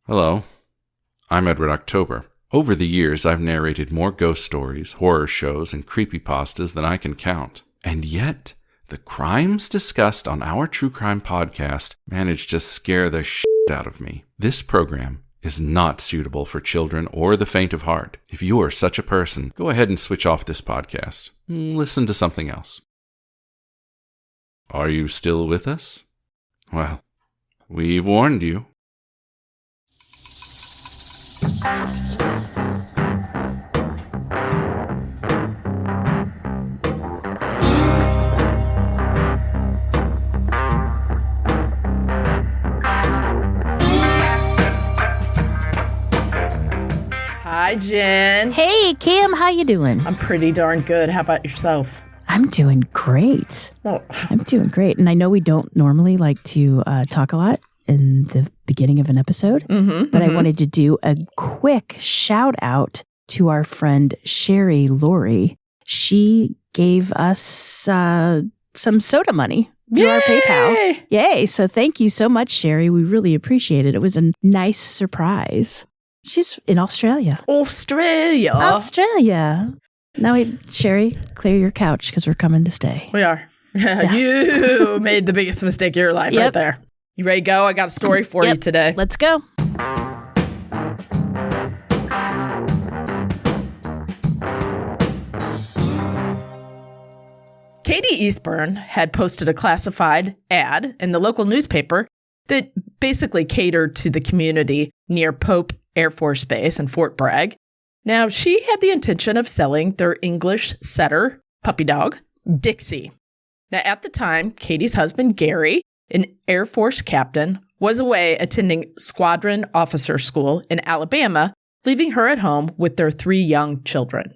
Hello, I'm Edward October. Over the years, I've narrated more ghost stories, horror shows, and creepypastas than I can count. And yet, the crimes discussed on our true crime podcast managed to scare the shit out of me. This program is not suitable for children or the faint of heart. If you are such a person, go ahead and switch off this podcast. Listen to something else. Are you still with us? Well, we've warned you. Hi, Jen. Hey, Kim, how you doing? I'm pretty darn good. How about yourself? I'm doing great. Oh. I'm doing great. And I know we don't normally like to talk a lot in the beginning of an episode, but I wanted to do a quick shout out to our friend Sherry Laurie. She gave us some soda money through our PayPal. Yay. So thank you so much, Sherry. We really appreciate it. It was a nice surprise. She's in Australia. Australia. Now, Sherry, clear your couch because we're coming to stay. We are. Yeah. You made the biggest mistake of your life right there. You ready to go? I got a story for you today. Let's go. Katie Eastburn had posted a classified ad in the local newspaper that basically catered to the community near Pope Air Force Base in Fort Bragg. Now, she had the intention of selling their English setter puppy dog, Dixie. Now, at the time, Katie's husband, Gary, an Air Force captain, was away attending squadron officer school in Alabama, leaving her at home with their 3 young children.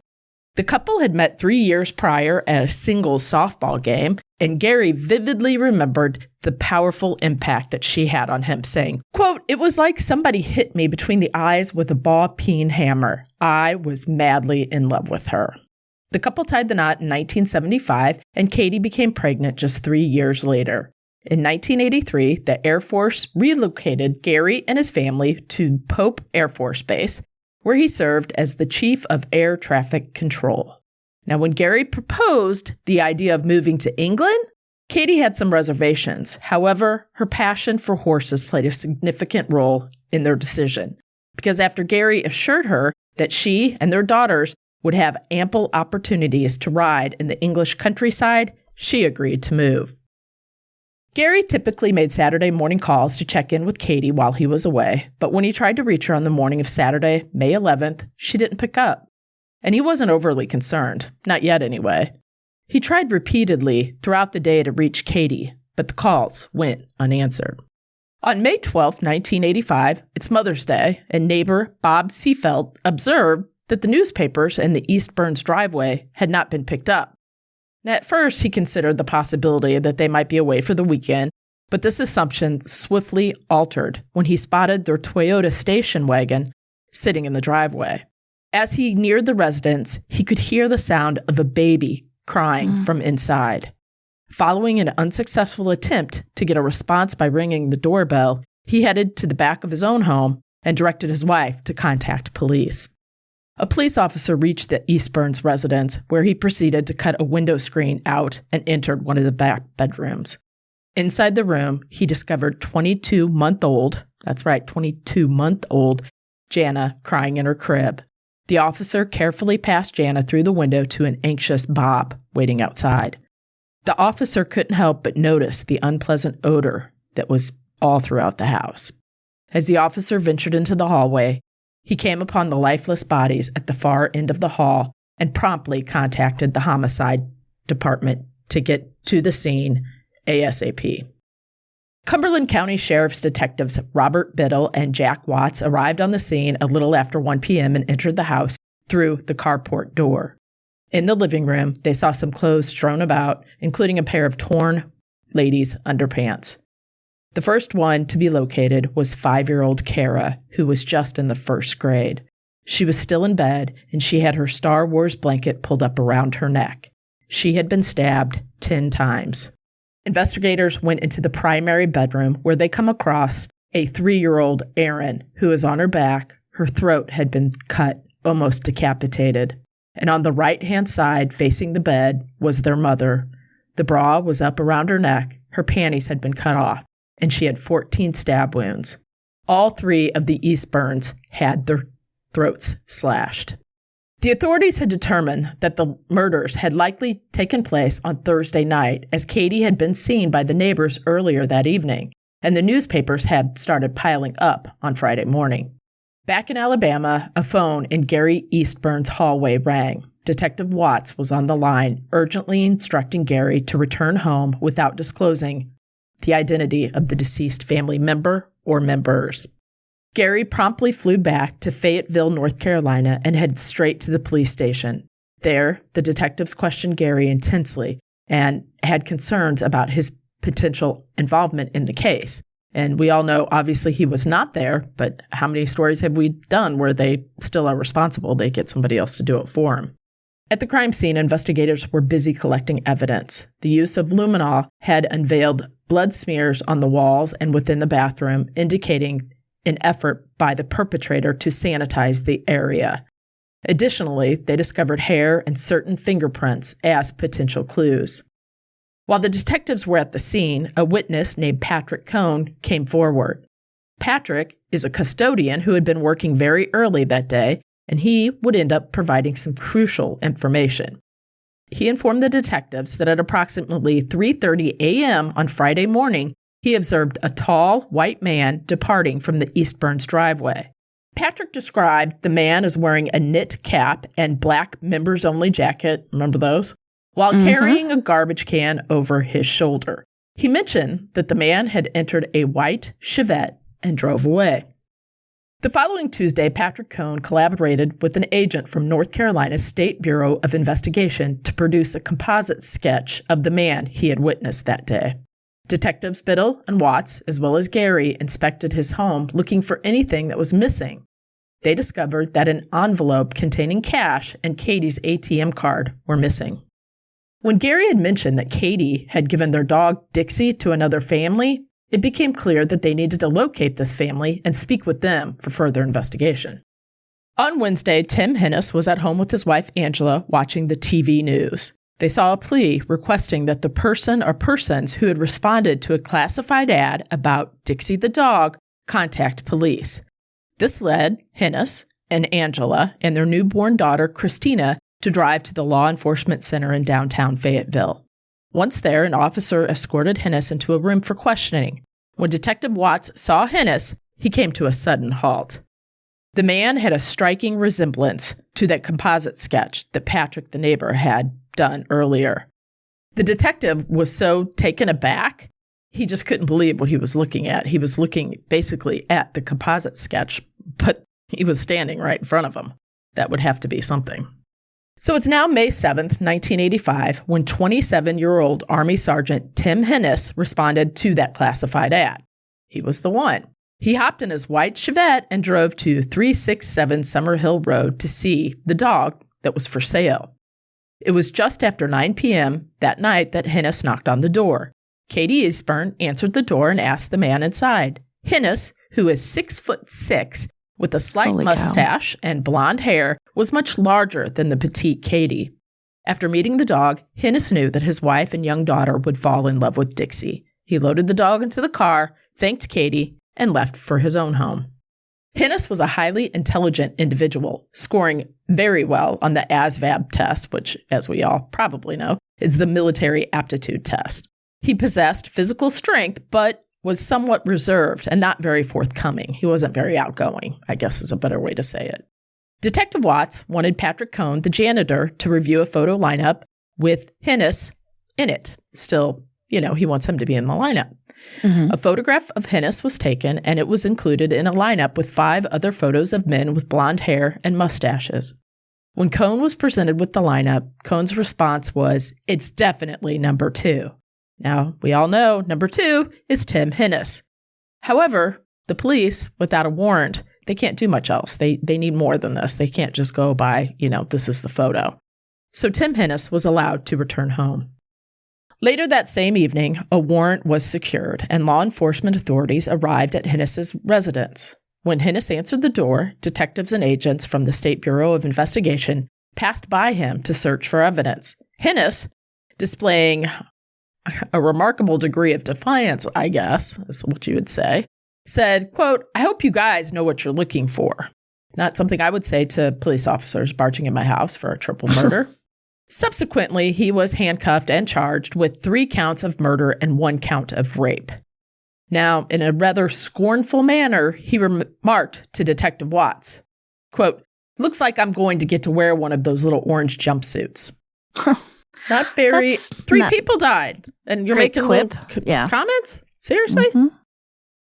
The couple had met 3 years prior at a singles softball game, and Gary vividly remembered the powerful impact that she had on him, saying, quote, "It was like somebody hit me between the eyes with a ball-peen hammer. I was madly in love with her." The couple tied the knot in 1975, and Katie became pregnant just 3 years later. In 1983, the Air Force relocated Gary and his family to Pope Air Force Base, where he served as the chief of air traffic control. Now, when Gary proposed the idea of moving to England, Katie had some reservations. However, her passion for horses played a significant role in their decision, because after Gary assured her that she and their daughters would have ample opportunities to ride in the English countryside, she agreed to move. Gary typically made Saturday morning calls to check in with Katie while he was away, but when he tried to reach her on the morning of Saturday, May 11th, she didn't pick up. And he wasn't overly concerned, not yet anyway. He tried repeatedly throughout the day to reach Katie, but the calls went unanswered. On May 12th, 1985, it's Mother's Day, and neighbor Bob Seafelt observed that the newspapers in the Eastburn's driveway had not been picked up. Now, at first, he considered the possibility that they might be away for the weekend, but this assumption swiftly altered when he spotted their Toyota station wagon sitting in the driveway. As he neared the residence, he could hear the sound of a baby crying from inside. Following an unsuccessful attempt to get a response by ringing the doorbell, he headed to the back of his own home and directed his wife to contact police. A police officer reached the Eastburn's residence, where he proceeded to cut a window screen out and entered one of the back bedrooms. Inside the room, he discovered 22-month-old Jana crying in her crib. The officer carefully passed Jana through the window to an anxious Bob waiting outside. The officer couldn't help but notice the unpleasant odor that was all throughout the house. As the officer ventured into the hallway, he came upon the lifeless bodies at the far end of the hall and promptly contacted the homicide department to get to the scene ASAP. Cumberland County Sheriff's detectives Robert Biddle and Jack Watts arrived on the scene a little after 1 p.m. and entered the house through the carport door. In the living room, they saw some clothes strewn about, including a pair of torn ladies' underpants. The first one to be located was 5-year-old Kara, who was just in the 1st grade. She was still in bed, and she had her Star Wars blanket pulled up around her neck. She had been stabbed 10 times. Investigators went into the primary bedroom, where they come across a 3-year-old Erin, who was on her back. Her throat had been cut, almost decapitated. And on the right-hand side, facing the bed, was their mother. The bra was up around her neck. Her panties had been cut off, and she had 14 stab wounds. All 3 of the Eastburns had their throats slashed. The authorities had determined that the murders had likely taken place on Thursday night, as Katie had been seen by the neighbors earlier that evening, and the newspapers had started piling up on Friday morning. Back in Alabama, a phone in Gary Eastburn's hallway rang. Detective Watts was on the line, urgently instructing Gary to return home without disclosing the identity of the deceased family member or members. Gary promptly flew back to Fayetteville, North Carolina, and headed straight to the police station. There, the detectives questioned Gary intensely and had concerns about his potential involvement in the case. And we all know, obviously, he was not there, but how many stories have we done where they still are responsible? They get somebody else to do it for them. At the crime scene, investigators were busy collecting evidence. The use of luminol had unveiled blood smears on the walls and within the bathroom, indicating an effort by the perpetrator to sanitize the area. Additionally, they discovered hair and certain fingerprints as potential clues. While the detectives were at the scene, a witness named Patrick Cohn came forward. Patrick is a custodian who had been working very early that day, and he would end up providing some crucial information. He informed the detectives that at approximately 3:30 a.m. on Friday morning, he observed a tall, white man departing from the Eastburns driveway. Patrick described the man as wearing a knit cap and black members-only jacket, remember those, while carrying a garbage can over his shoulder. He mentioned that the man had entered a white Chevette and drove away. The following Tuesday, Patrick Cohn collaborated with an agent from North Carolina's State Bureau of Investigation to produce a composite sketch of the man he had witnessed that day. Detectives Biddle and Watts, as well as Gary, inspected his home looking for anything that was missing. They discovered that an envelope containing cash and Katie's ATM card were missing. When Gary had mentioned that Katie had given their dog Dixie to another family, it became clear that they needed to locate this family and speak with them for further investigation. On Wednesday, Tim Hennis was at home with his wife Angela watching the TV news. They saw a plea requesting that the person or persons who had responded to a classified ad about Dixie the dog contact police. This led Hennis and Angela and their newborn daughter Christina to drive to the law enforcement center in downtown Fayetteville. Once there, an officer escorted Hennis into a room for questioning. When Detective Watts saw Hennis, he came to a sudden halt. The man had a striking resemblance to that composite sketch that Patrick, the neighbor, had done earlier. The detective was so taken aback, he just couldn't believe what he was looking at. He was looking basically at the composite sketch, but he was standing right in front of him. That would have to be something. So it's now May 7th, 1985, when 27-year-old Army Sergeant Tim Hennis responded to that classified ad. He was the one. He hopped in his white Chevette and drove to 367 Summer Hill Road to see the dog that was for sale. It was just after 9 p.m. that night that Hennis knocked on the door. Katie Eastburn answered the door and asked the man inside. Hennis, who is 6'6", with a slight mustache and blonde hair, was much larger than the petite Katie. After meeting the dog, Hennis knew that his wife and young daughter would fall in love with Dixie. He loaded the dog into the car, thanked Katie, and left for his own home. Hennis was a highly intelligent individual, scoring very well on the ASVAB test, which, as we all probably know, is the military aptitude test. He possessed physical strength, but was somewhat reserved and not very forthcoming. He wasn't very outgoing, I guess is a better way to say it. Detective Watts wanted Patrick Cohn, the janitor, to review a photo lineup with Hennis in it. Still, he wants him to be in the lineup. A photograph of Hennis was taken, and it was included in a lineup with 5 other photos of men with blonde hair and mustaches. When Cohn was presented with the lineup, Cohn's response was, "It's definitely number 2. Now, we all know number 2 is Tim Hennis. However, the police, without a warrant, they can't do much else. They need more than this. They can't just go by, this is the photo. So Tim Hennis was allowed to return home. Later that same evening, a warrant was secured and law enforcement authorities arrived at Hinnis's residence. When Hinnis answered the door, detectives and agents from the State Bureau of Investigation passed by him to search for evidence. Hinnis, displaying a remarkable degree of defiance, I guess, is what you would say, said, quote, "I hope you guys know what you're looking for." Not something I would say to police officers barging in my house for a triple murder. Subsequently, he was handcuffed and charged with 3 counts of murder and 1 count of rape. Now, in a rather scornful manner, he remarked to Detective Watts, quote, "Looks like I'm going to get to wear one of those little orange jumpsuits." Not very. 3 people died, and you're making quip. Comments? Seriously? Mm-hmm.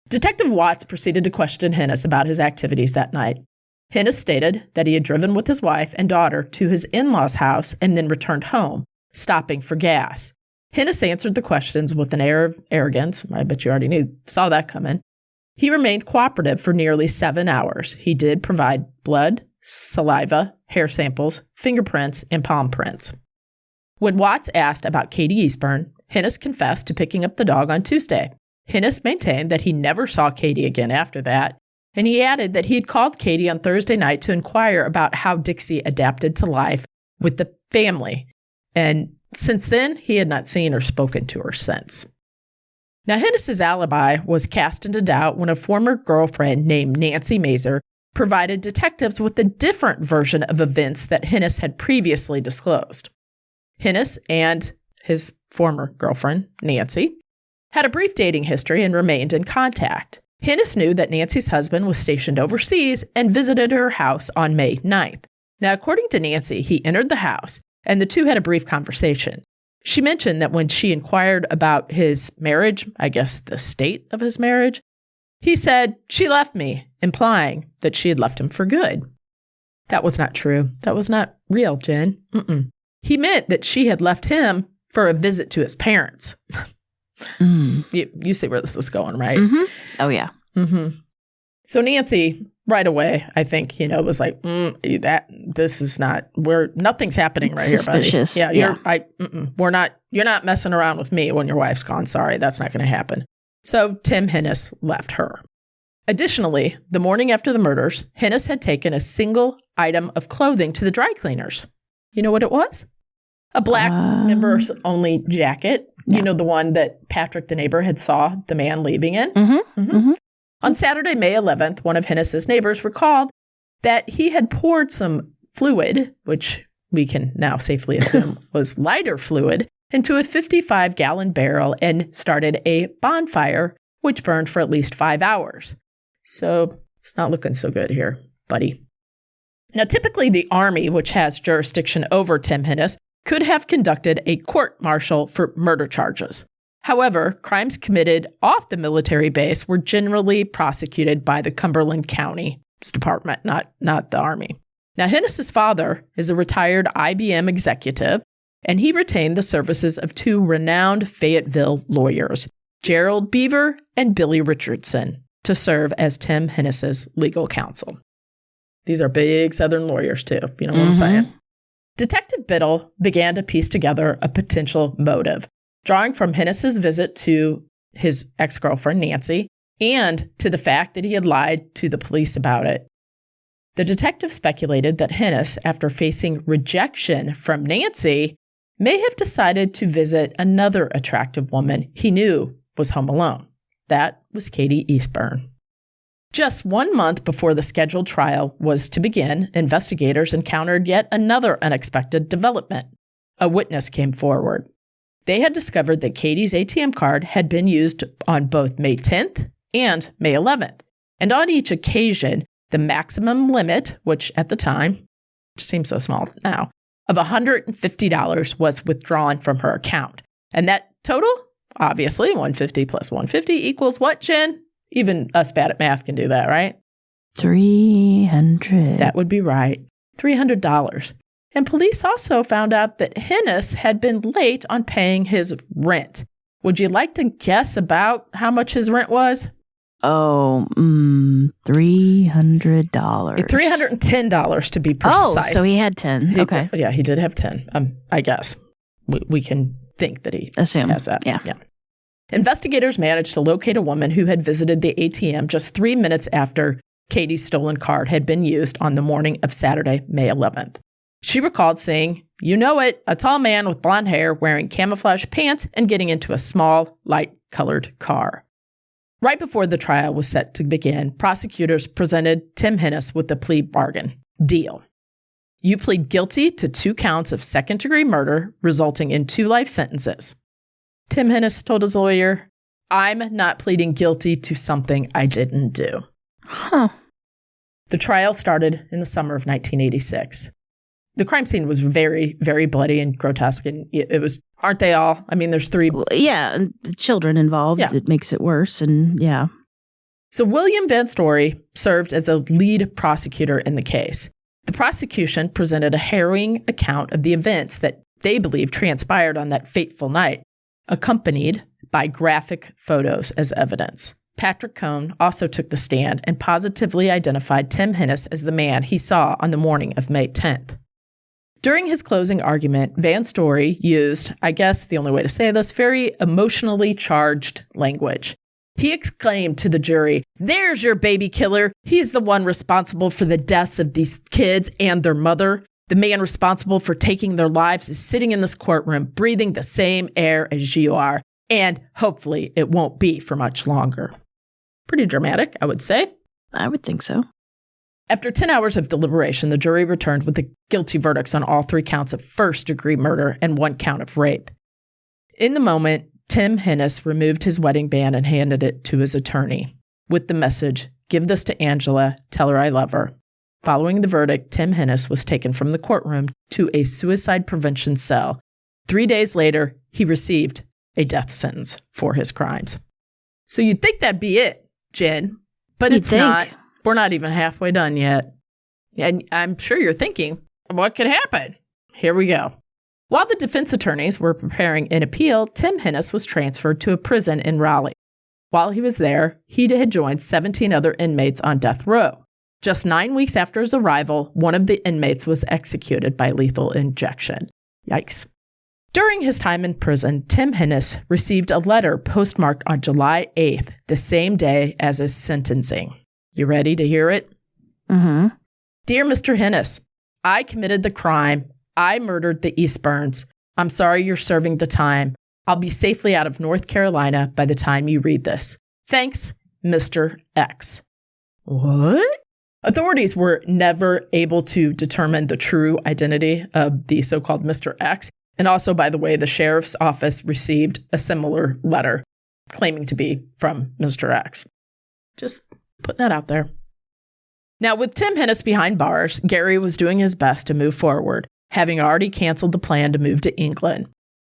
Detective Watts proceeded to question Hinnis about his activities that night. Hinnis stated that he had driven with his wife and daughter to his in-laws' house and then returned home, stopping for gas. Hinnis answered the questions with an air of arrogance. I bet you already saw that coming. He remained cooperative for nearly 7 hours. He did provide blood, saliva, hair samples, fingerprints, and palm prints. When Watts asked about Katie Eastburn, Hinnis confessed to picking up the dog on Tuesday. Hinnis maintained that he never saw Katie again after that, and he added that he had called Katie on Thursday night to inquire about how Dixie adapted to life with the family, and since then, he had not seen or spoken to her since. Now, Hinnis's alibi was cast into doubt when a former girlfriend named Nancy Mazer provided detectives with a different version of events that Hinnis had previously disclosed. Hinnis and his former girlfriend, Nancy, had a brief dating history and remained in contact. Hinnis knew that Nancy's husband was stationed overseas and visited her house on May 9th. Now, according to Nancy, he entered the house and the two had a brief conversation. She mentioned that when she inquired about his marriage, I guess the state of his marriage, he said, "She left me," implying that she had left him for good. That was not true. That was not real, Jen. He meant that she had left him for a visit to his parents. You see where this is going, right? Mm-hmm. Oh, yeah. Mm-hmm. So Nancy, right away, I think, was like, this is not, nothing's happening right Suspicious. Here, buddy. Yeah, you're not messing around with me when your wife's gone. Sorry, that's not going to happen. So Tim Hinnis left her. Additionally, the morning after the murders, Hinnis had taken a single item of clothing to the dry cleaners. You know what it was? A black members-only jacket. Yeah. The one that Patrick, the neighbor, had saw the man leaving in. On Saturday, May 11th, one of Hinnis's neighbors recalled that he had poured some fluid, which we can now safely assume was lighter fluid, into a 55-gallon barrel and started a bonfire, which burned for at least 5 hours. So it's not looking so good here, buddy. Now, typically the Army, which has jurisdiction over Tim Hinnis, could have conducted a court-martial for murder charges. However, crimes committed off the military base were generally prosecuted by the Cumberland County Department, not the Army. Now, Hinnis's father is a retired IBM executive, and he retained the services of 2 renowned Fayetteville lawyers, Gerald Beaver and Billy Richardson, to serve as Tim Hinnis's legal counsel. These are big Southern lawyers, too, if you know what I'm saying. Detective Biddle began to piece together a potential motive, drawing from Hinnis's visit to his ex-girlfriend, Nancy, and to the fact that he had lied to the police about it. The detective speculated that Hinnis, after facing rejection from Nancy, may have decided to visit another attractive woman he knew was home alone. That was Katie Eastburn. Just 1 month before the scheduled trial was to begin, investigators encountered yet another unexpected development. A witness came forward. They had discovered that Katie's ATM card had been used on both May 10th and May 11th, and on each occasion, the maximum limit, which at the time, which seems so small now, of $150 was withdrawn from her account. And that total, obviously, $150 plus $150 equals what, Jen? Even us bad at math can do that, right? $300. That would be right. $300. And police also found out that Hinnis had been late on paying his rent. Would you like to guess about how much his rent was? Oh, $300. $310 to be precise. Oh, so he had 10. Okay. Yeah, he did have 10, I guess. We can think that he Assume. has that. Yeah. Investigators managed to locate a woman who had visited the ATM just 3 minutes after Katie's stolen card had been used on the morning of Saturday, May 11th. She recalled seeing, you know it, a tall man with blonde hair wearing camouflage pants and getting into a small, light-colored car. Right before the trial was set to begin, prosecutors presented Tim Hennis with the plea bargain deal. You plead guilty to 2 counts of second-degree murder, resulting in 2 life sentences. Tim Hennis told his lawyer, I'm not pleading guilty to something I didn't do. Huh. The trial started in the summer of 1986. The crime scene was very, very bloody and grotesque, and it was, aren't they all? I mean, there's 3. Well, yeah, and the children involved, it makes it worse, and yeah. So William Van Story served as the lead prosecutor in the case. The prosecution presented a harrowing account of the events that they believe transpired on that fateful night, accompanied by graphic photos as evidence. Patrick Cohn also took the stand and positively identified Tim Hennis as the man he saw on the morning of May 10th. During his closing argument, Van Story used, I guess the only way to say this, very emotionally charged language. He exclaimed to the jury, "There's your baby killer. He's the one responsible for the deaths of these kids and their mother. The man responsible for taking their lives is sitting in this courtroom, breathing the same air as you are. And hopefully it won't be for much longer." Pretty dramatic, I would say. I would think so. After 10 hours of deliberation, the jury returned with the guilty verdicts on all 3 counts of first-degree murder and 1 count of rape. In the moment, Tim Hennis removed his wedding band and handed it to his attorney with the message, "Give this to Angela, tell her I love her." Following the verdict, Tim Hennis was taken from the courtroom to a suicide prevention cell. 3 days later, he received a death sentence for his crimes. So you'd think that'd be it, Jen, but it's not. We're not even halfway done yet. And I'm sure you're thinking, what could happen? Here we go. While the defense attorneys were preparing an appeal, Tim Hennis was transferred to a prison in Raleigh. While he was there, he had joined 17 other inmates on death row. Just 9 weeks after his arrival, one of the inmates was executed by lethal injection. Yikes. During his time in prison, Tim Hennis received a letter postmarked on July 8th, the same day as his sentencing. You ready to hear it? Mm-hmm. Dear Mr. Hennis, I committed the crime. I murdered the Eastburns. I'm sorry you're serving the time. I'll be safely out of North Carolina by the time you read this. Thanks, Mr. X. What? Authorities were never able to determine the true identity of the so-called Mr. X. And also, by the way, the sheriff's office received a similar letter claiming to be from Mr. X. Just put that out there. Now, with Tim Hennis behind bars, Gary was doing his best to move forward, having already canceled the plan to move to England.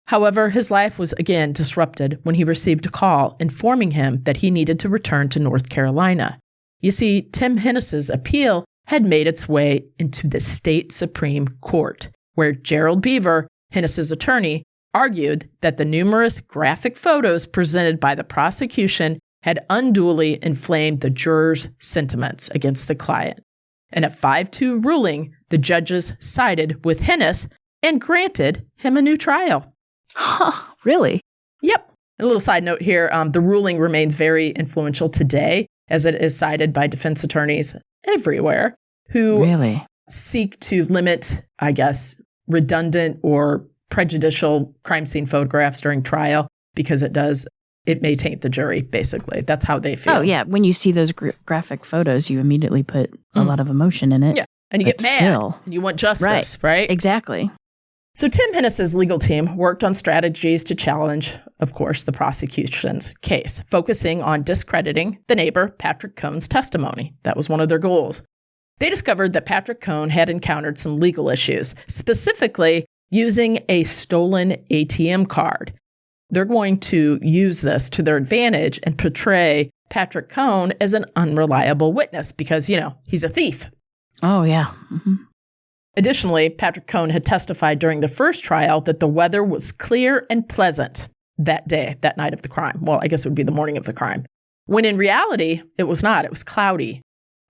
However, his life was again disrupted when he received a call informing him that he needed to return to North Carolina. You see, Tim Hennis's appeal had made its way into the state Supreme Court, where Gerald Beaver, Hennis's attorney, argued that the numerous graphic photos presented by the prosecution had unduly inflamed the jurors' sentiments against the client. In a 5-2 ruling, the judges sided with Hennis and granted him a new trial. Huh, really? Yep. A little side note here, the ruling remains very influential today, as it is cited by defense attorneys everywhere who really seek to limit, I guess, redundant or prejudicial crime scene photographs during trial because it may taint the jury, basically. That's how they feel. Oh, yeah. When you see those graphic photos, you immediately put a lot of emotion in it. Yeah. And you get mad. And you want justice, right? Exactly. So Tim Hennis's legal team worked on strategies to challenge, of course, the prosecution's case, focusing on discrediting the neighbor, Patrick Cohn's testimony. That was one of their goals. They discovered that Patrick Cohn had encountered some legal issues, specifically using a stolen ATM card. They're going to use this to their advantage and portray Patrick Cohn as an unreliable witness because, he's a thief. Oh, yeah. Mm-hmm. Additionally, Patrick Cohn had testified during the first trial that the weather was clear and pleasant that day, that night of the crime. Well, I guess it would be the morning of the crime. When in reality, it was not. It was cloudy.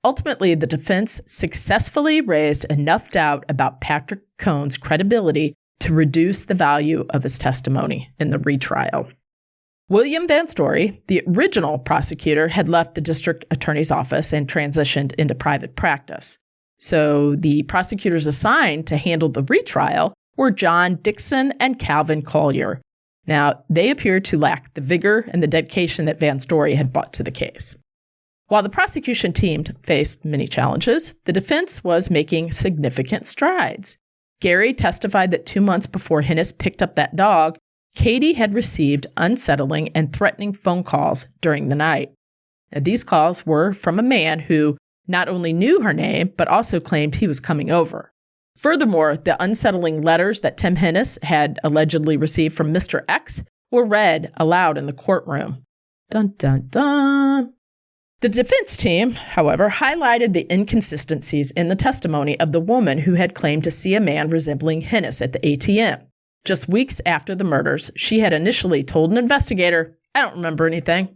Ultimately, the defense successfully raised enough doubt about Patrick Cohn's credibility to reduce the value of his testimony in the retrial. William Van Story, the original prosecutor, had left the district attorney's office and transitioned into private practice. So the prosecutors assigned to handle the retrial were John Dixon and Calvin Collier. Now, they appeared to lack the vigor and the dedication that Van Story had brought to the case. While the prosecution team faced many challenges, the defense was making significant strides. Gary testified that 2 months before Hennis picked up that dog, Katie had received unsettling and threatening phone calls during the night. Now, these calls were from a man who not only knew her name, but also claimed he was coming over. Furthermore, the unsettling letters that Tim Hennis had allegedly received from Mr. X were read aloud in the courtroom. Dun, dun, dun. The defense team, however, highlighted the inconsistencies in the testimony of the woman who had claimed to see a man resembling Hennis at the ATM. Just weeks after the murders, she had initially told an investigator, "I don't remember anything."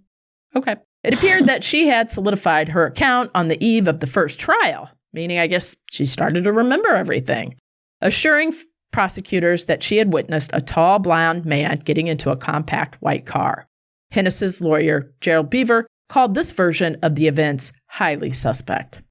Okay. It appeared that she had solidified her account on the eve of the first trial, meaning I guess she started to remember everything, assuring prosecutors that she had witnessed a tall, blonde man getting into a compact white car. Hennis's lawyer, Gerald Beaver, called this version of the events highly suspect.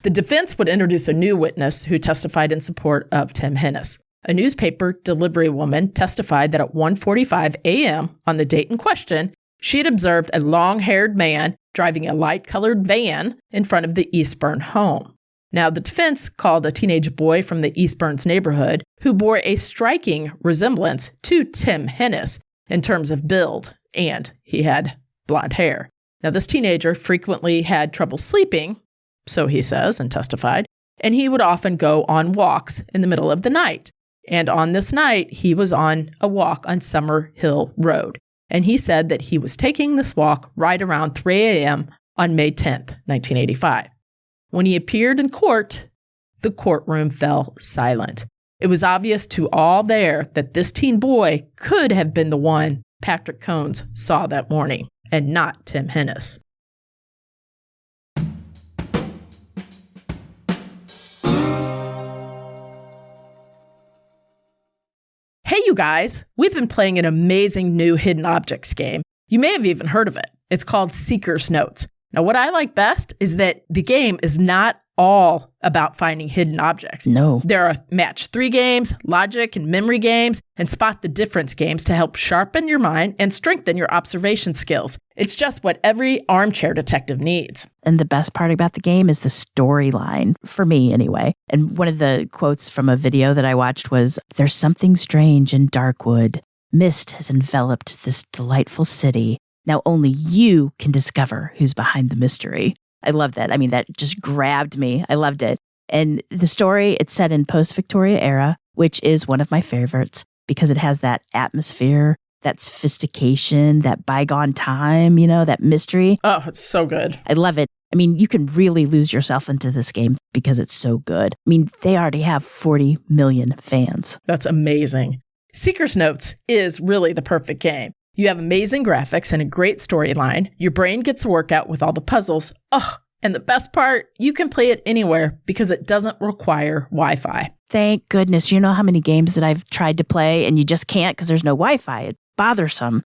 The defense would introduce a new witness who testified in support of Tim Hennis. A newspaper delivery woman testified that at 1:45 a.m. on the date in question, she had observed a long-haired man driving a light-colored van in front of the Eastburn home. Now, the defense called a teenage boy from the Eastburn's neighborhood who bore a striking resemblance to Tim Hennis in terms of build, and he had blonde hair. Now, this teenager frequently had trouble sleeping, so he says and testified, and he would often go on walks in the middle of the night. And on this night, he was on a walk on Summer Hill Road. And he said that he was taking this walk right around 3 a.m. on May 10th, 1985. When he appeared in court, the courtroom fell silent. It was obvious to all there that this teen boy could have been the one Patrick Cones saw that morning, and not Tim Hennis. Hey, you guys, we've been playing an amazing new hidden objects game. You may have even heard of it. It's called Seeker's Notes. Now, what I like best is that the game is not all about finding hidden objects. No. There are match 3 games, logic and memory games, and spot the difference games to help sharpen your mind and strengthen your observation skills. It's just what every armchair detective needs. And the best part about the game is the storyline, for me anyway. And one of the quotes from a video that I watched was, "There's something strange in Darkwood. Mist has enveloped this delightful city. Now only you can discover who's behind the mystery." I love that. I mean, that just grabbed me. I loved it. And the story, it's set in post-Victoria era, which is one of my favorites because it has that atmosphere, that sophistication, that bygone time, that mystery. Oh, it's so good. I love it. I mean, you can really lose yourself into this game because it's so good. I mean, they already have 40 million fans. That's amazing. Seeker's Notes is really the perfect game. You have amazing graphics and a great storyline. Your brain gets a workout with all the puzzles. Oh, and the best part, you can play it anywhere because it doesn't require Wi-Fi. Thank goodness. You know how many games that I've tried to play and you just can't because there's no Wi-Fi. It's bothersome.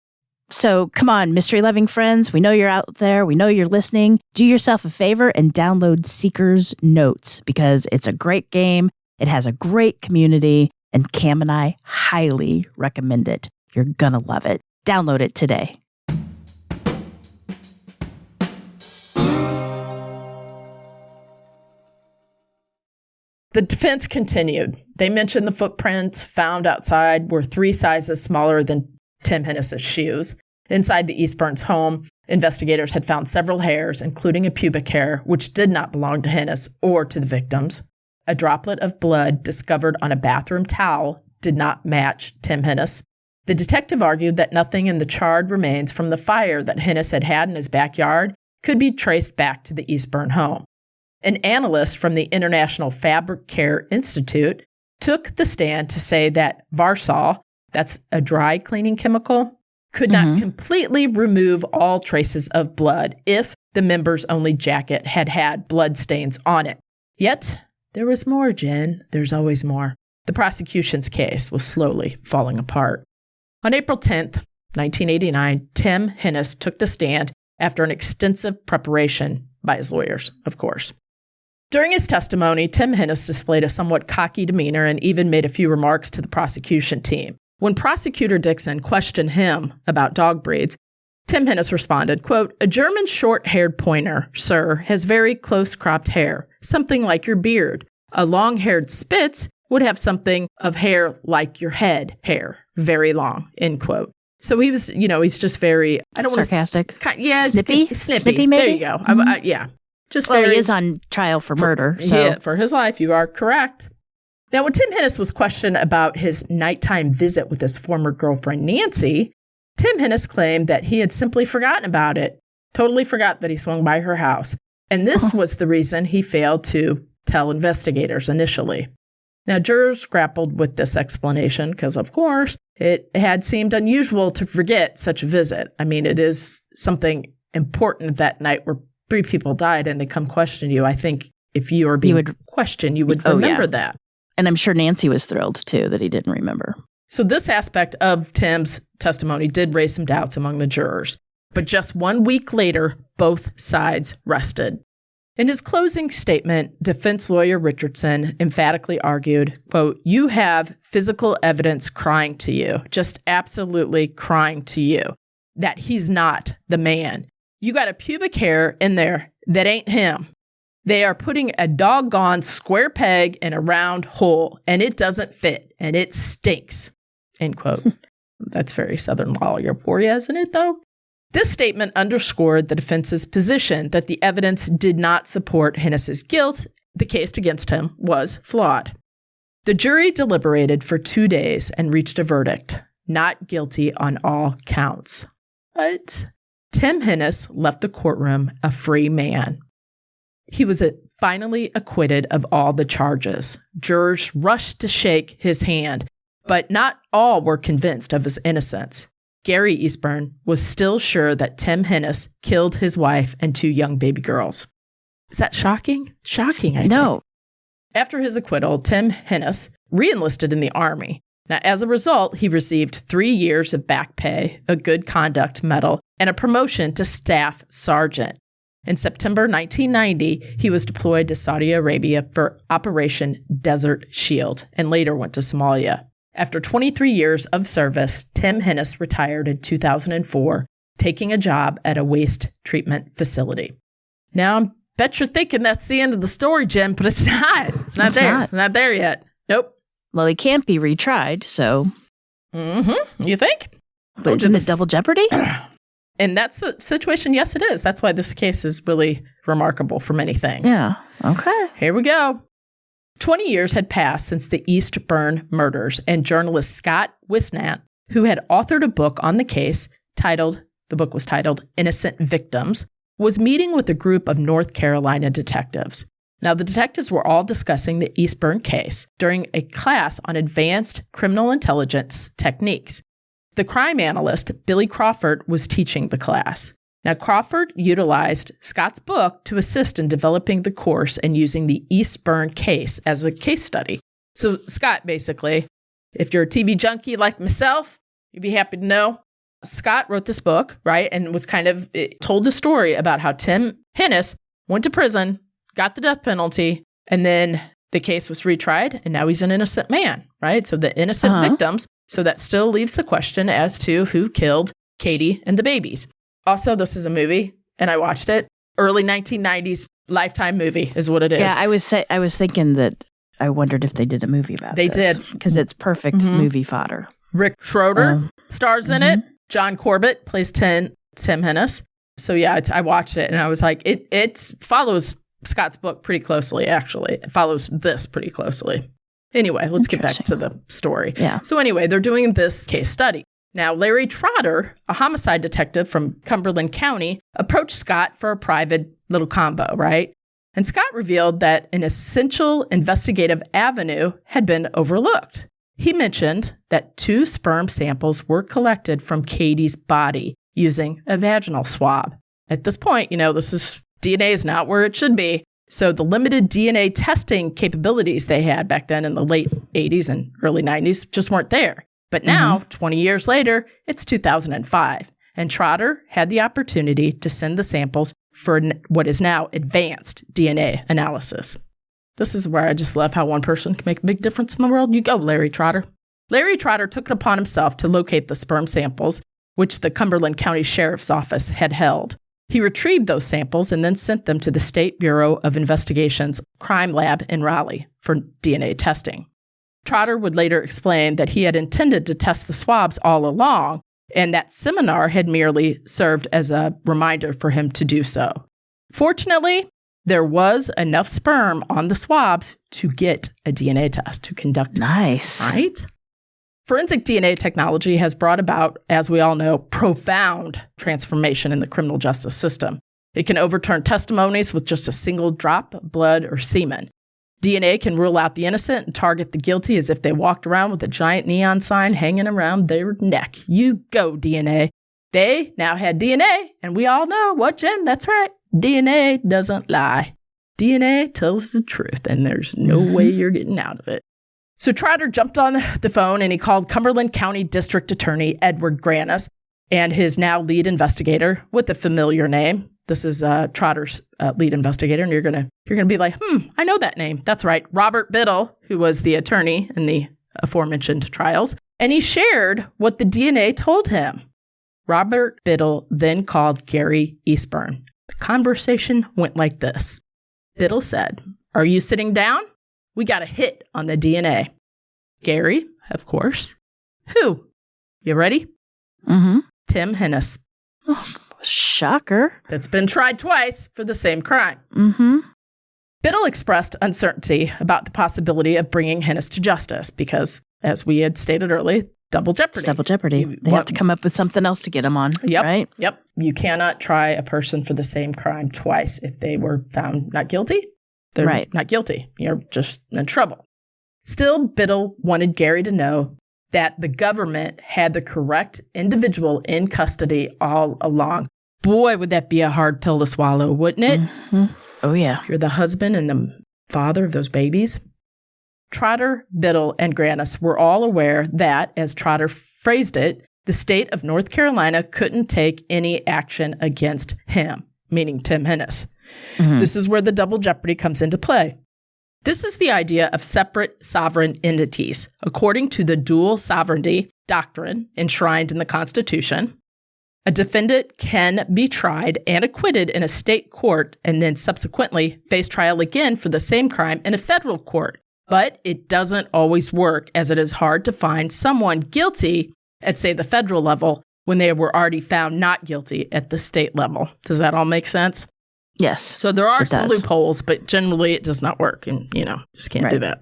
So come on, mystery-loving friends. We know you're out there. We know you're listening. Do yourself a favor and download Seeker's Notes because it's a great game. It has a great community, and Cam and I highly recommend it. You're gonna love it. Download it today. The defense continued. They mentioned the footprints found outside were 3 sizes smaller than Tim Hennis's shoes. Inside the Eastburn's home, investigators had found several hairs, including a pubic hair, which did not belong to Hennis or to the victims. A droplet of blood discovered on a bathroom towel did not match Tim Hennis. The detective argued that nothing in the charred remains from the fire that Hennis had in his backyard could be traced back to the Eastburn home. An analyst from the International Fabric Care Institute took the stand to say that Varsol, that's a dry cleaning chemical, could not completely remove all traces of blood if the member's only jacket had blood stains on it. Yet, there was more, Jen. There's always more. the prosecution's case was slowly falling apart. On April 10th, 1989, Tim Hennis took the stand after an extensive preparation by his lawyers, of course. During his testimony, Tim Hennis displayed a somewhat cocky demeanor and even made a few remarks to the prosecution team. When Prosecutor Dixon questioned him about dog breeds, Tim Hennis responded, quote, "A German short-haired pointer, sir, has very close-cropped hair, something like your beard. A long-haired Spitz would have something of hair like your head hair, very long," end quote. So he was, he's just very, I don't want to... Sarcastic? Snippy? Snippy, maybe? There you go. Yeah. Just very... he is on trial for murder. For his life, you are correct. Now, when Tim Hennis was questioned about his nighttime visit with his former girlfriend, Nancy, Tim Hennis claimed that he had simply forgotten about it, totally forgot that he swung by her house. And this was the reason he failed to tell investigators initially. Now, jurors grappled with this explanation because, of course, it had seemed unusual to forget such a visit. I mean, it is something important that night where 3 people died and they come question you. I think if you are being questioned, you would remember that. And I'm sure Nancy was thrilled, too, that he didn't remember. So this aspect of Tim's testimony did raise some doubts among the jurors. But just 1 week later, both sides rested. In his closing statement, defense lawyer Richardson emphatically argued, quote, "You have physical evidence crying to you, just absolutely crying to you, that he's not the man. You got a pubic hair in there that ain't him. They are putting a doggone square peg in a round hole, and it doesn't fit, and it stinks," end quote. That's very Southern lawyer for you, isn't it, though? This statement underscored the defense's position that the evidence did not support Hennis's guilt. The case against him was flawed. The jury deliberated for 2 days and reached a verdict, not guilty on all counts. But Tim Hennis left the courtroom a free man. He was finally acquitted of all the charges. Jurors rushed to shake his hand, but not all were convinced of his innocence. Gary Eastburn was still sure that Tim Hennis killed his wife and 2 young baby girls. Is that shocking? Shocking, I think. No. After his acquittal, Tim Hennis re-enlisted in the Army. Now, as a result, he received 3 years of back pay, a Good Conduct Medal, and a promotion to Staff Sergeant. In September 1990, he was deployed to Saudi Arabia for Operation Desert Shield and later went to Somalia. After 23 years of service, Tim Hennis retired in 2004, taking a job at a waste treatment facility. Now, I bet you're thinking that's the end of the story, Jen, but it's not. It's not there. It's not there yet. Nope. Well, he can't be retried, so... You think? But isn't it double jeopardy? In that situation, yes, it is. That's why this case is really remarkable for many things. Yeah. Okay. Here we go. 20 years had passed since the Eastburn murders, and journalist Scott Wisnant, who had authored a book on the case, the book was titled Innocent Victims, was meeting with a group of North Carolina detectives. Now, the detectives were all discussing the Eastburn case during a class on advanced criminal intelligence techniques. The crime analyst, Billy Crawford, was teaching the class. Now, Crawford utilized Scott's book to assist in developing the course and using the Eastburn case as a case study. So Scott, basically, if you're a TV junkie like myself, you'd be happy to know, Scott wrote this book, right, and was told the story about how Tim Hennis went to prison, got the death penalty, and then the case was retried, and now he's an innocent man, right? So the innocent victims. So that still leaves the question as to who killed Katie and the babies. Also, this is a movie, and I watched it. Early 1990s Lifetime movie is what it is. Yeah, I was thinking that I wondered if they did a movie about this. They did. Because it's perfect movie fodder. Rick Schroeder stars in it. John Corbett plays Tim Hennis. So yeah, I watched it, and I was like, it follows Scott's book pretty closely, actually. It follows this pretty closely. Anyway, let's get back to the story. Yeah. So anyway, they're doing this case study. Now, Larry Trotter, a homicide detective from Cumberland County, approached Scott for a private little combo, right? And Scott revealed that an essential investigative avenue had been overlooked. He mentioned that 2 sperm samples were collected from Katie's body using a vaginal swab. At this point, DNA is not where it should be. So the limited DNA testing capabilities they had back then in the late 80s and early 90s just weren't there. But now, 20 years later, it's 2005, and Trotter had the opportunity to send the samples for what is now advanced DNA analysis. This is where I just love how one person can make a big difference in the world. You go, Larry Trotter. Larry Trotter took it upon himself to locate the sperm samples, which the Cumberland County Sheriff's Office had held. He retrieved those samples and then sent them to the State Bureau of Investigation's crime lab in Raleigh for DNA testing. Trotter would later explain that he had intended to test the swabs all along, and that seminar had merely served as a reminder for him to do so. Fortunately, there was enough sperm on the swabs to get a DNA test to conduct. Nice. Right? Forensic DNA technology has brought about, as we all know, profound transformation in the criminal justice system. It can overturn testimonies with just a single drop of blood or semen. DNA can rule out the innocent and target the guilty as if they walked around with a giant neon sign hanging around their neck. You go, DNA. They now had DNA, and we all know what, Jen? That's right. DNA doesn't lie. DNA tells the truth, and there's no way you're getting out of it. So Trotter jumped on the phone, and he called Cumberland County District Attorney Edward Granis and his now lead investigator with a familiar name. This is Trotter's lead investigator, and you're gonna be like, I know that name. That's right, Robert Biddle, who was the attorney in the aforementioned trials, and he shared what the DNA told him. Robert Biddle then called Gary Eastburn. The conversation went like this. Biddle said, "Are you sitting down? We got a hit on the DNA." Gary, of course. Who? You ready? Tim Hennis. Oh, shocker. That's been tried twice for the same crime. Biddle expressed uncertainty about the possibility of bringing Hennis to justice because, as we had stated earlier, double jeopardy. It's double jeopardy. They have to come up with something else to get him on, right? Yep. You cannot try a person for the same crime twice. If they were found not guilty, they're not guilty. You're just in trouble. Still, Biddle wanted Gary to know that the government had the correct individual in custody all along. Boy, would that be a hard pill to swallow, wouldn't it? Oh, yeah. You're the husband and the father of those babies. Trotter, Biddle, and Granis were all aware that, as Trotter phrased it, the state of North Carolina couldn't take any action against him, meaning Tim Hennis. This is where the double jeopardy comes into play. This is the idea of separate sovereign entities. According to the dual sovereignty doctrine enshrined in the Constitution, a defendant can be tried and acquitted in a state court and then subsequently face trial again for the same crime in a federal court. But it doesn't always work, as it is hard to find someone guilty at, say, the federal level when they were already found not guilty at the state level. Does that all make sense? Yes. So there are some loopholes, but generally it does not work, and, just can't do that.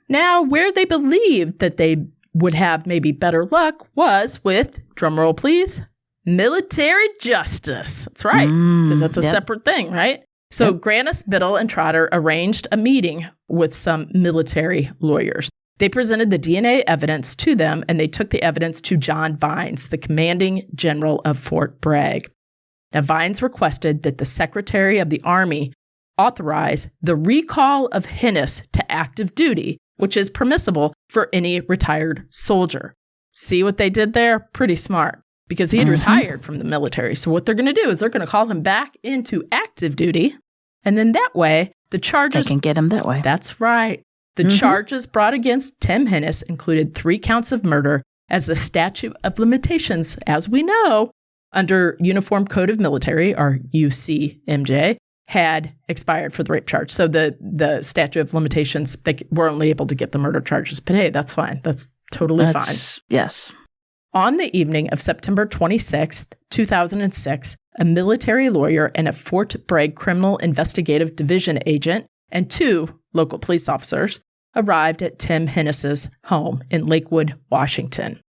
Now, where they believed that they would have maybe better luck was with, drumroll please, military justice. That's right, because that's a separate thing, right? So Granis, Biddle, and Trotter arranged a meeting with some military lawyers. They presented the DNA evidence to them, and they took the evidence to John Vines, the commanding general of Fort Bragg. Now, Vines requested that the Secretary of the Army authorize the recall of Hennis to active duty, which is permissible for any retired soldier. See what they did there? Pretty smart, because he had retired from the military. So what they're going to do is they're going to call him back into active duty, and then that way the charges... They can get him that way. That's right. The charges brought against Tim Hennis included 3 counts of murder, as the statute of limitations, as we know, under Uniform Code of Military, or UCMJ, had expired for the rape charge. So the statute of limitations, they were only able to get the murder charges. But hey, that's fine. That's totally fine. Yes. On the evening of September 26th, 2006, a military lawyer and a Fort Bragg Criminal Investigative Division agent and 2 local police officers arrived at Tim Hennis's home in Lakewood, Washington.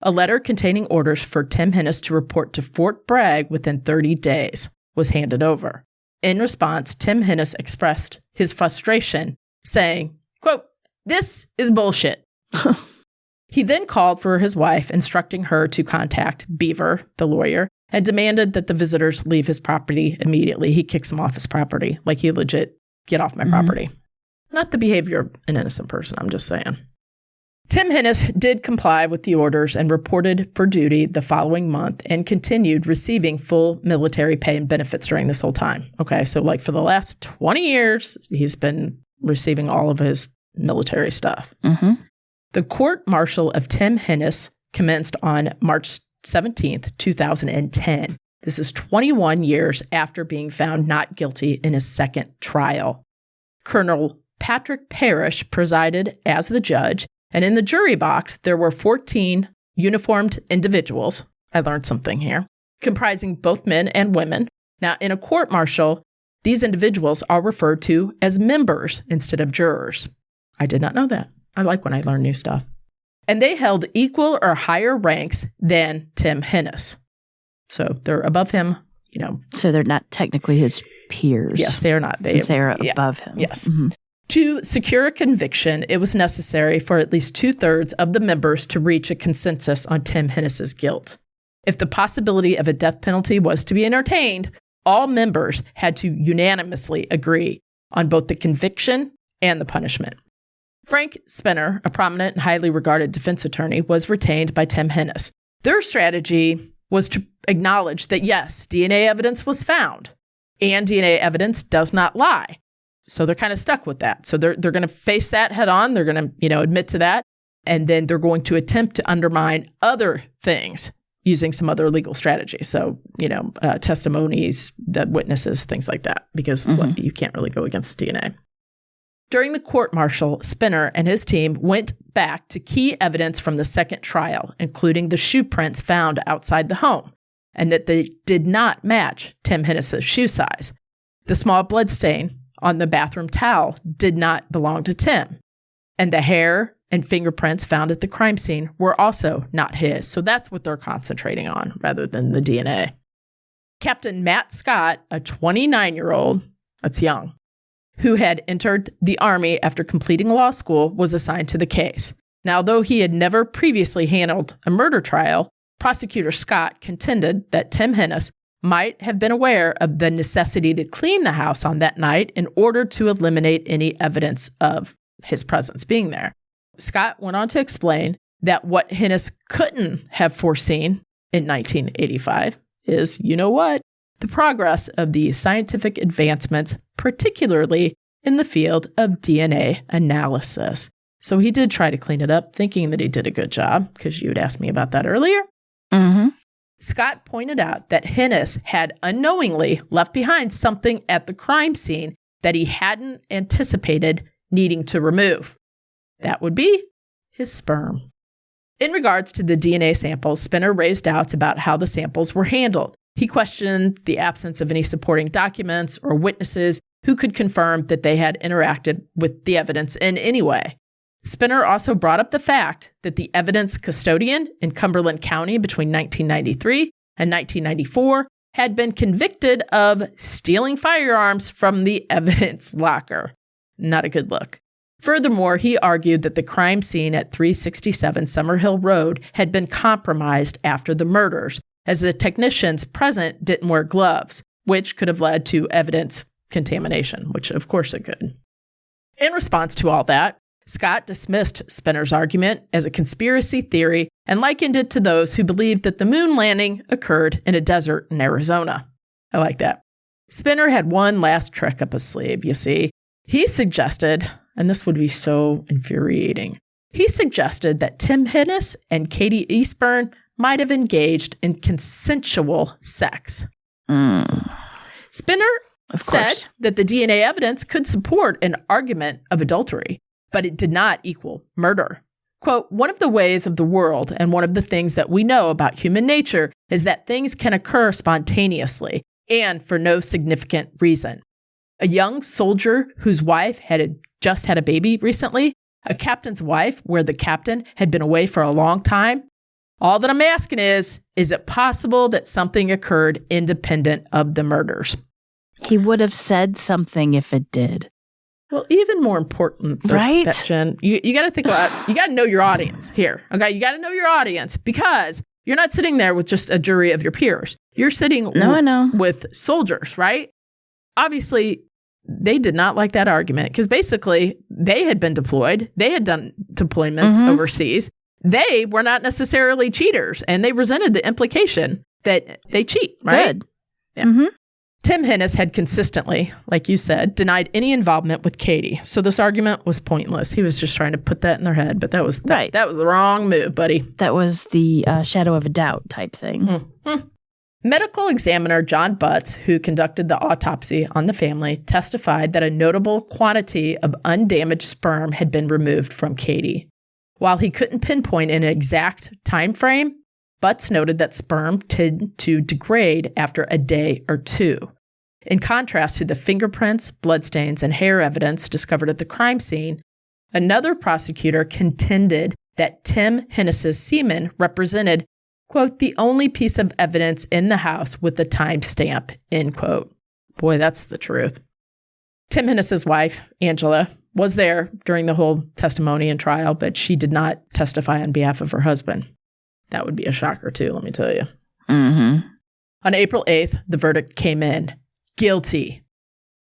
A letter containing orders for Tim Hennis to report to Fort Bragg within 30 days was handed over. In response, Tim Hennis expressed his frustration, saying, quote, "This is bullshit." He then called for his wife, instructing her to contact Beaver, the lawyer, and demanded that the visitors leave his property immediately. He kicks them off his property. Like, he legit, get off my property. Not the behavior of an innocent person, I'm just saying. Tim Hennis did comply with the orders and reported for duty the following month and continued receiving full military pay and benefits during this whole time. Okay, so like for the last 20 years, he's been receiving all of his military stuff. The court-martial of Tim Hennis commenced on March 17th, 2010. This is 21 years after being found not guilty in his second trial. Colonel Patrick Parrish presided as the judge, and in the jury box, there were 14 uniformed individuals. I learned something here, comprising both men and women. Now, in a court-martial, these individuals are referred to as members instead of jurors. I did not know that. I like when I learn new stuff. And they held equal or higher ranks than Tim Hennis. So they're above him, you know. So they're not technically his peers. Yes, they are not. Since they are above him. Yes. To secure a conviction, it was necessary for at least 2/3 of the members to reach a consensus on Tim Hennis's guilt. If the possibility of a death penalty was to be entertained, all members had to unanimously agree on both the conviction and the punishment. Frank Spinner, a prominent and highly regarded defense attorney, was retained by Tim Hennis. Their strategy was to acknowledge that, yes, DNA evidence was found, and DNA evidence does not lie. So they're kind of stuck with that. So they're going to face that head on. They're going to, admit to that. And then they're going to attempt to undermine other things using some other legal strategy. So, testimonies, dead witnesses, things like that, because you can't really go against DNA. During the court-martial, Spinner and his team went back to key evidence from the second trial, including the shoe prints found outside the home, and that they did not match Tim Hennis's shoe size. The small bloodstain on the bathroom towel did not belong to Tim, and the hair and fingerprints found at the crime scene were also not his. So that's what they're concentrating on rather than the DNA. Captain Matt Scott, a 29-year-old, that's young, who had entered the Army after completing law school, was assigned to the case. Now, though he had never previously handled a murder trial, prosecutor Scott contended that Tim Hennis might have been aware of the necessity to clean the house on that night in order to eliminate any evidence of his presence being there. Scott went on to explain that what Hennis couldn't have foreseen in 1985 is, the progress of the scientific advancements, particularly in the field of DNA analysis. So he did try to clean it up, thinking that he did a good job, because you had asked me about that earlier. Scott pointed out that Hennis had unknowingly left behind something at the crime scene that he hadn't anticipated needing to remove. That would be his sperm. In regards to the DNA samples, Spinner raised doubts about how the samples were handled. He questioned the absence of any supporting documents or witnesses who could confirm that they had interacted with the evidence in any way. Spinner also brought up the fact that the evidence custodian in Cumberland County between 1993 and 1994 had been convicted of stealing firearms from the evidence locker. Not a good look. Furthermore, he argued that the crime scene at 367 Summerhill Road had been compromised after the murders, as the technicians present didn't wear gloves, which could have led to evidence contamination, which of course it could. In response to all that, Scott dismissed Spinner's argument as a conspiracy theory and likened it to those who believed that the moon landing occurred in a desert in Arizona. I like that. Spinner had one last trick up his sleeve, you see. He suggested, and this would be so infuriating, he suggested that Tim Hennis and Katie Eastburn might have engaged in consensual sex. Spinner said that the DNA evidence could support an argument of adultery, but it did not equal murder. Quote, one of the ways of the world and one of the things that we know about human nature is that things can occur spontaneously and for no significant reason. A young soldier whose wife had just had a baby recently, a captain's wife where the captain had been away for a long time. All that I'm asking is it possible that something occurred independent of the murders? He would have said something if it did. Well, even more important, right? That, Jen, you got to think about, you got to know your audience here. Okay, you got to know your audience because you're not sitting there with just a jury of your peers. You're sitting I know. with soldiers, right? Obviously, they did not like that argument because basically they had been deployed. They had done deployments overseas. They were not necessarily cheaters, and they resented the implication that they cheat, right? Good. Yeah. Mm-hmm. Tim Hennis had consistently, like you said, denied any involvement with Katie. So this argument was pointless. He was just trying to put that in their head, but that was the wrong move, buddy. That was the shadow of a doubt type thing. Mm-hmm. Medical examiner John Butts, who conducted the autopsy on the family, testified that a notable quantity of undamaged sperm had been removed from Katie. While he couldn't pinpoint an exact time frame, Butts noted that sperm tend to degrade after a day or two. In contrast to the fingerprints, bloodstains, and hair evidence discovered at the crime scene, another prosecutor contended that Tim Hennis's semen represented, quote, the only piece of evidence in the house with the time stamp, end quote. Boy, that's the truth. Tim Hennis's wife, Angela, was there during the whole testimony and trial, but she did not testify on behalf of her husband. That would be a shocker, too, let me tell you. Mm-hmm. On April 8th, the verdict came in. Guilty.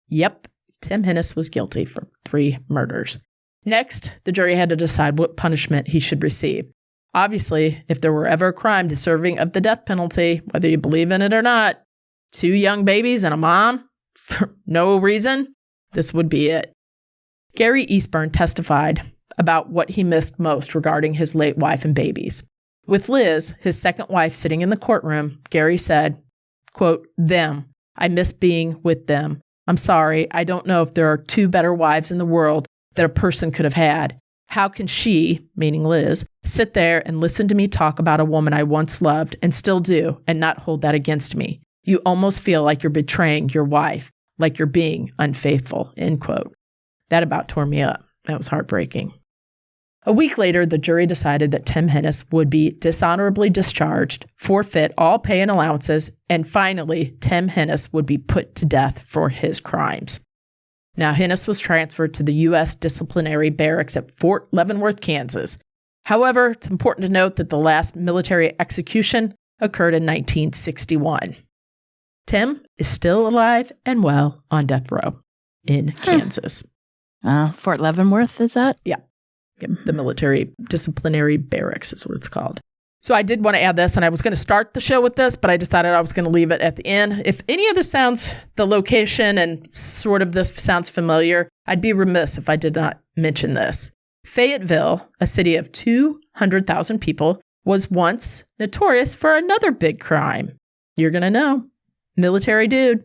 Yep, Tim Hennis was guilty for 3 murders. Next, the jury had to decide what punishment he should receive. Obviously, if there were ever a crime deserving of the death penalty, whether you believe in it or not, 2 young babies and a mom, for no reason, this would be it. Gary Eastburn testified about what he missed most regarding his late wife and babies. With Liz, his second wife, sitting in the courtroom, Gary said, quote, them. I miss being with them. I'm sorry. I don't know if there are 2 better wives in the world that a person could have had. How can she, meaning Liz, sit there and listen to me talk about a woman I once loved and still do and not hold that against me? You almost feel like you're betraying your wife, like you're being unfaithful, end quote. That about tore me up. That was heartbreaking. A week later, the jury decided that Tim Hennis would be dishonorably discharged, forfeit all pay and allowances, and finally, Tim Hennis would be put to death for his crimes. Now, Hennis was transferred to the U.S. disciplinary barracks at Fort Leavenworth, Kansas. However, it's important to note that the last military execution occurred in 1961. Tim is still alive and well on death row in Kansas. Fort Leavenworth, is that? Yeah. Yep, the military disciplinary barracks is what it's called. So I did want to add this, and I was going to start the show with this, but I decided I was going to leave it at the end. If any of this sounds, the location and sort of this sounds familiar, I'd be remiss if I did not mention this. Fayetteville, a city of 200,000 people, was once notorious for another big crime. You're going to know. Military dude.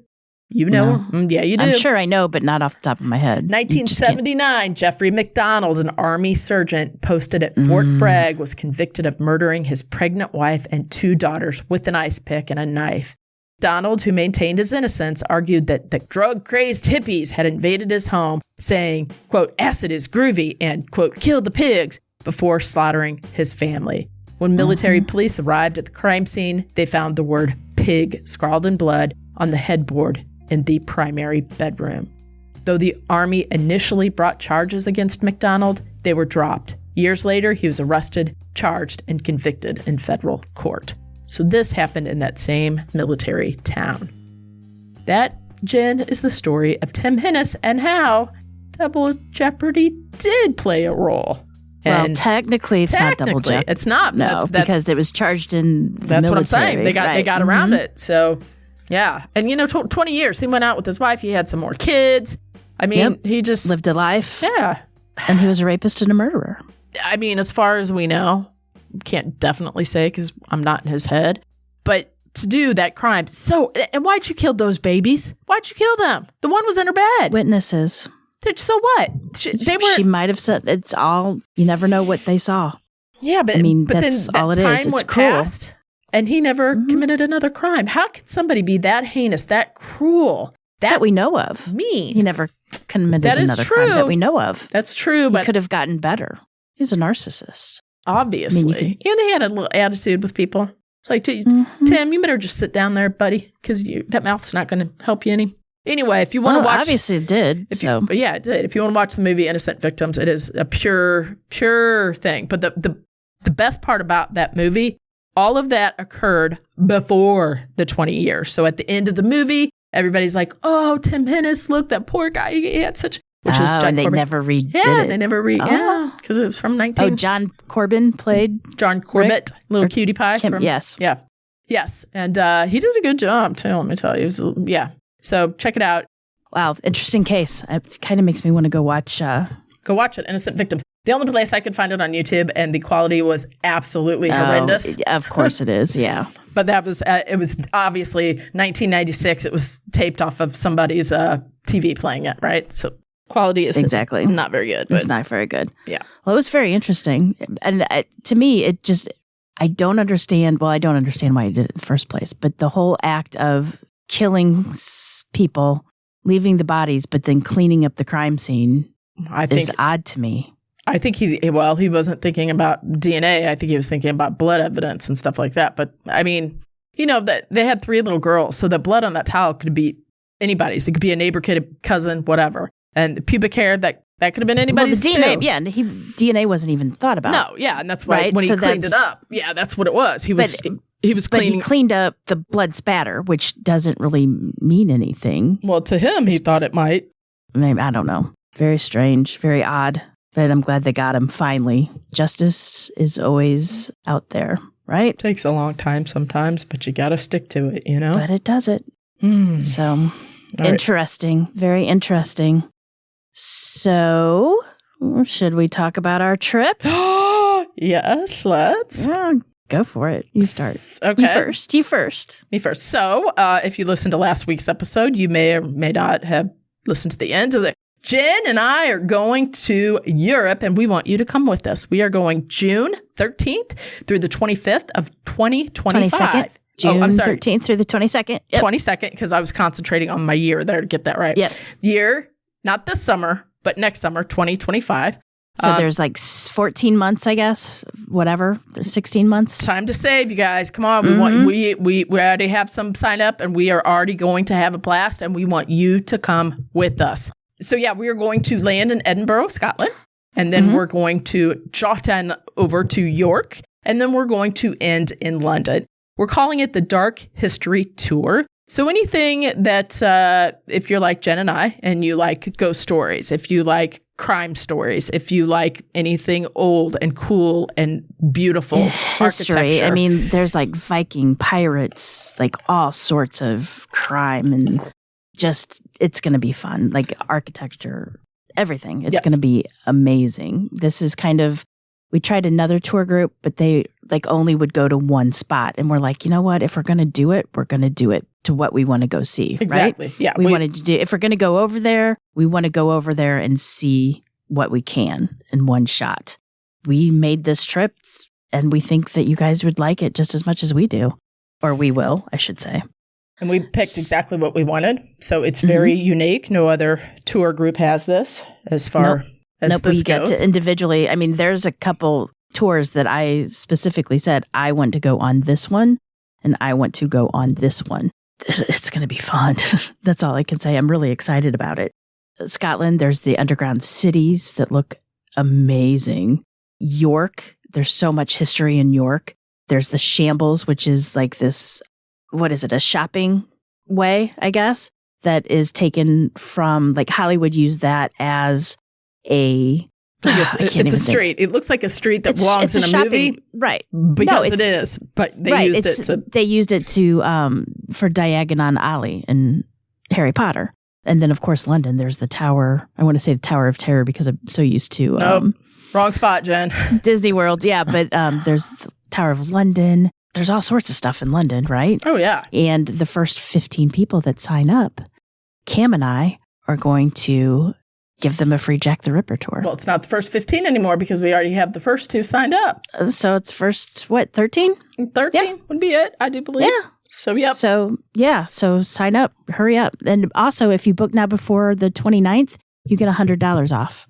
You know. No. Yeah, you do. I'm sure I know, but not off the top of my head. 1979, Jeffrey McDonald, an Army sergeant posted at Fort Bragg, was convicted of murdering his pregnant wife and 2 daughters with an ice pick and a knife. Donald, who maintained his innocence, argued that the drug-crazed hippies had invaded his home, saying, quote, acid is groovy, and, quote, kill the pigs, before slaughtering his family. When military police arrived at the crime scene, they found the word pig scrawled in blood on the headboard in the primary bedroom. Though the Army initially brought charges against McDonald, they were dropped. Years later, he was arrested, charged, and convicted in federal court. So this happened in that same military town. That, Jen, is the story of Tim Hennis and how Double Jeopardy did play a role. Well, technically, it's not double jeopardy. It's not. No, because it was charged in the That's military. What I'm saying. They got around it. So, yeah. And, 20 years. He went out with his wife. He had some more kids. I mean, he just... lived a life. Yeah. And he was a rapist and a murderer. I mean, as far as we know, can't definitely say because I'm not in his head. But to do that crime. So, and why'd you kill those babies? Why'd you kill them? The one was in her bed. Witnesses. So what? She might have said it's all. You never know what they saw. Yeah, but that's then all it is. It's cruel. Past, and he never committed another crime. How can somebody be that heinous, that cruel, that we know of? Mean. He never committed another crime that we know of. That's true. He could have gotten better. He's a narcissist. Obviously, and they had a little attitude with people. It's like, Tim, you better just sit down there, buddy, because that mouth's not going to help you any. Anyway, if you want to watch... obviously it did. It did. If you want to watch the movie Innocent Victims, it is a pure thing. But the best part about that movie all of that occurred before the 20 years. So at the end of the movie, everybody's like, oh, 10 minutes, look, that poor guy, he had such... Which was John and they Corbin. never redid yeah, it. they never because it was from 19... Oh, John Corbin played... John Corbett, little cutie pie. Yes. Yeah. Yes. And he did a good job, too, let me tell you. Yeah. So check it out. Wow, interesting case. It kind of makes me want to go watch... Go watch it, Innocent Victim. The only place I could find it on YouTube, and the quality was absolutely horrendous. Of course it is, yeah. But that was, it was obviously 1996. It was taped off of somebody's TV playing it, right? So quality is exactly not very good. It's not very good. Yeah. Well, it was very interesting. And to me, it just, I don't understand why I did it in the first place. But the whole act of killing people, leaving the bodies, but then cleaning up the crime scene is odd to me. I think he wasn't thinking about DNA. I think he was thinking about blood evidence and stuff like that. But I mean, that they had 3 little girls, so the blood on that towel could be anybody's. It could be a neighbor, kid, cousin, whatever. And the pubic hair, that could have been anybody's well, the DNA, too. Yeah, DNA wasn't even thought about. No, yeah, and that's why when he cleaned it up, yeah, that's what it was. He was cleaning. But he cleaned up the blood spatter, which doesn't really mean anything. Well, to him, he thought it might. Maybe, I don't know. Very strange, very odd. But I'm glad they got him finally. Justice is always out there, right? Takes a long time sometimes, but you got to stick to it, But it does it. So, interesting. Very interesting. So, should we talk about our trip? Yes, let's. Go for it. You start. Okay. You first. Me first. So, if you listened to last week's episode, you may or may not have listened to the end of it. Jen and I are going to Europe, and we want you to come with us. We are going June 13th through the 25th of 2025. 22nd. June 13th through the 22nd. Yep. 22nd, because I was concentrating on my year there to get that right. Yep. Year, not this summer, but next summer, 2025. So there's like 14 months, I guess, whatever. There's 16 months. Time to save, you guys. Come on. We already have some signed up, and we are already going to have a blast, and we want you to come with us. So, yeah, we are going to land in Edinburgh, Scotland, and then we're going to jot on over to York, and then we're going to end in London. We're calling it the Dark History Tour. So anything that, if you're like Jen and I, and you like ghost stories, if you like crime stories, if you like anything old and cool and beautiful history, architecture. I mean, there's like Viking pirates, like all sorts of crime and just, it's going to be fun. Like architecture, everything. It's going to be amazing. This is kind of, we tried another tour group, but they like only would go to one spot. And we're like, you know what? If we're going to do it, we're going to do it to what we want to go see. Exactly. Right? Yeah. We wanted to do, if we're going to go over there, we want to go over there and see what we can in one shot. We made this trip and we think that you guys would like it just as much as we do. Or we will, I should say. And we picked exactly what we wanted. So it's very unique. No other tour group has this as far as this we goes. Get to individually. I mean, there's a couple tours that I specifically said, I want to go on this one and I want to go on this one. It's going to be fun. That's all I can say. I'm really excited about it. Scotland, there's the underground cities that look amazing. York, there's so much history in York. There's the Shambles, which is like this, what is it, a shopping way, I guess, that is taken from, like Hollywood used that as a... It's a street. It looks like a street that belongs in a movie. Right. Because it is. But they used it to... They used it to, for Diagon Alley in Harry Potter. And then, of course, London, there's the Tower. I want to say the Tower of Terror because I'm so used to... Nope. Wrong spot, Jen. Disney World, yeah. But there's the Tower of London. There's all sorts of stuff in London, right? Oh, yeah. And the first 15 people that sign up, Cam and I are going to give them a free Jack the Ripper tour. Well, it's not the first 15 anymore because we already have the first 2 signed up. So it's first, 13? 13 would be it, I do believe. Yeah. So, yep. So sign up. Hurry up. And also, if you book now before the 29th, you get $100 off.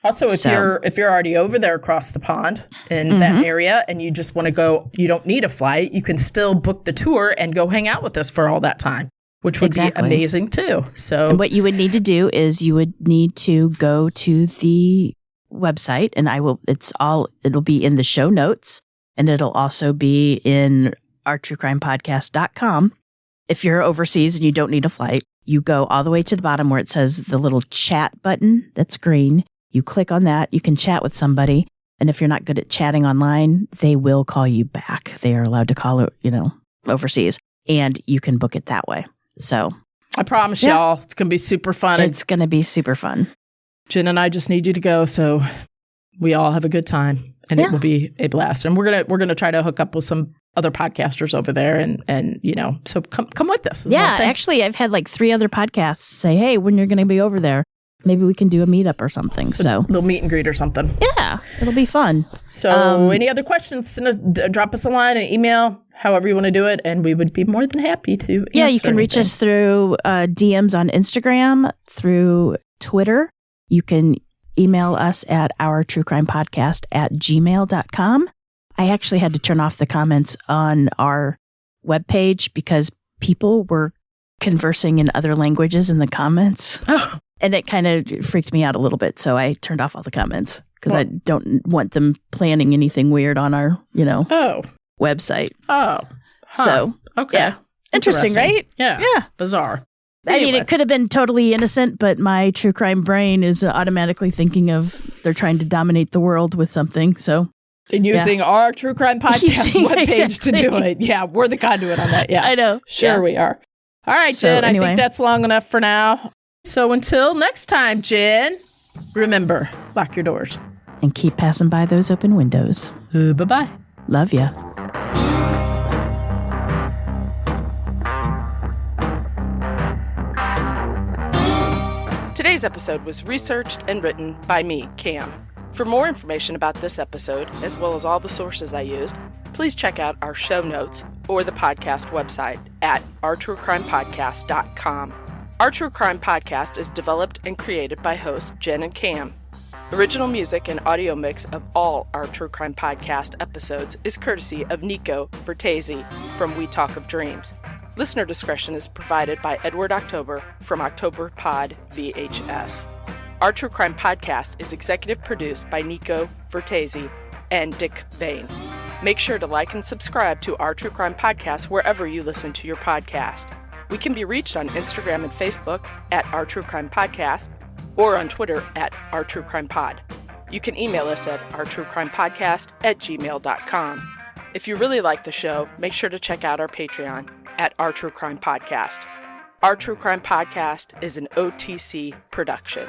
Also, if you're already over there across the pond in that area and you just want to go, you don't need a flight, you can still book the tour and go hang out with us for all that time, which would be amazing too. So, and what you would need to do is you would need to go to the website, and it'll be in the show notes. And it'll also be in ourtruecrimepodcast.com. If you're overseas and you don't need a flight, you go all the way to the bottom where it says the little chat button that's green. You click on that. You can chat with somebody. And if you're not good at chatting online, they will call you back. They are allowed to call, overseas. And you can book it that way. So I promise y'all, it's going to be super fun. It's going to be super fun. Jen and I just need you to go so we all have a good time. And it will be a blast. And we're gonna try to hook up with some other podcasters over there, and so come with us. Yeah, actually, I've had like 3 other podcasts say, "Hey, when you're going to be over there, maybe we can do a meetup or something." So a little meet and greet or something. Yeah, it'll be fun. So any other questions? Drop us a line, an email, however you want to do it, and we would be more than happy to. Yeah, you can reach us through DMs on Instagram, through Twitter. You can email us at ourtruecrimepodcast@gmail.com. I actually had to turn off the comments on our webpage because people were conversing in other languages in the comments. Oh. And it kind of freaked me out a little bit. So I turned off all the comments because I don't want them planning anything weird on our, website. Oh. Huh. So, okay. Yeah. Interesting, right? Yeah. Yeah. Bizarre. I mean, it could have been totally innocent, but my true crime brain is automatically thinking of they're trying to dominate the world with something. So, and using our True Crime Podcast webpage to do it. Yeah, we're the conduit on that. Yeah, I know. Sure, we are. All right, Jen, anyway. I think that's long enough for now. So until next time, Jen, remember, lock your doors. And keep passing by those open windows. Bye-bye. Love ya. Today's episode was researched and written by me, Cam. For more information about this episode, as well as all the sources I used, please check out our show notes or the podcast website at ourtruecrimepodcast.com. Our True Crime Podcast is developed and created by hosts Jen and Cam. Original music and audio mix of all our True Crime Podcast episodes is courtesy of Nico Vertesi from We Talk of Dreams. Listener discretion is provided by Edward October from October Pod VHS. Our True Crime Podcast is executive produced by Nico Vertesi and Dick Vane. Make sure to like and subscribe to Our True Crime Podcast wherever you listen to your podcast. We can be reached on Instagram and Facebook at Our True Crime Podcast or on Twitter at Our True Crime Pod. You can email us at ourtruecrimepodcast@gmail.com. If you really like the show, make sure to check out our Patreon at Our True Crime Podcast. Our True Crime Podcast is an OTC production.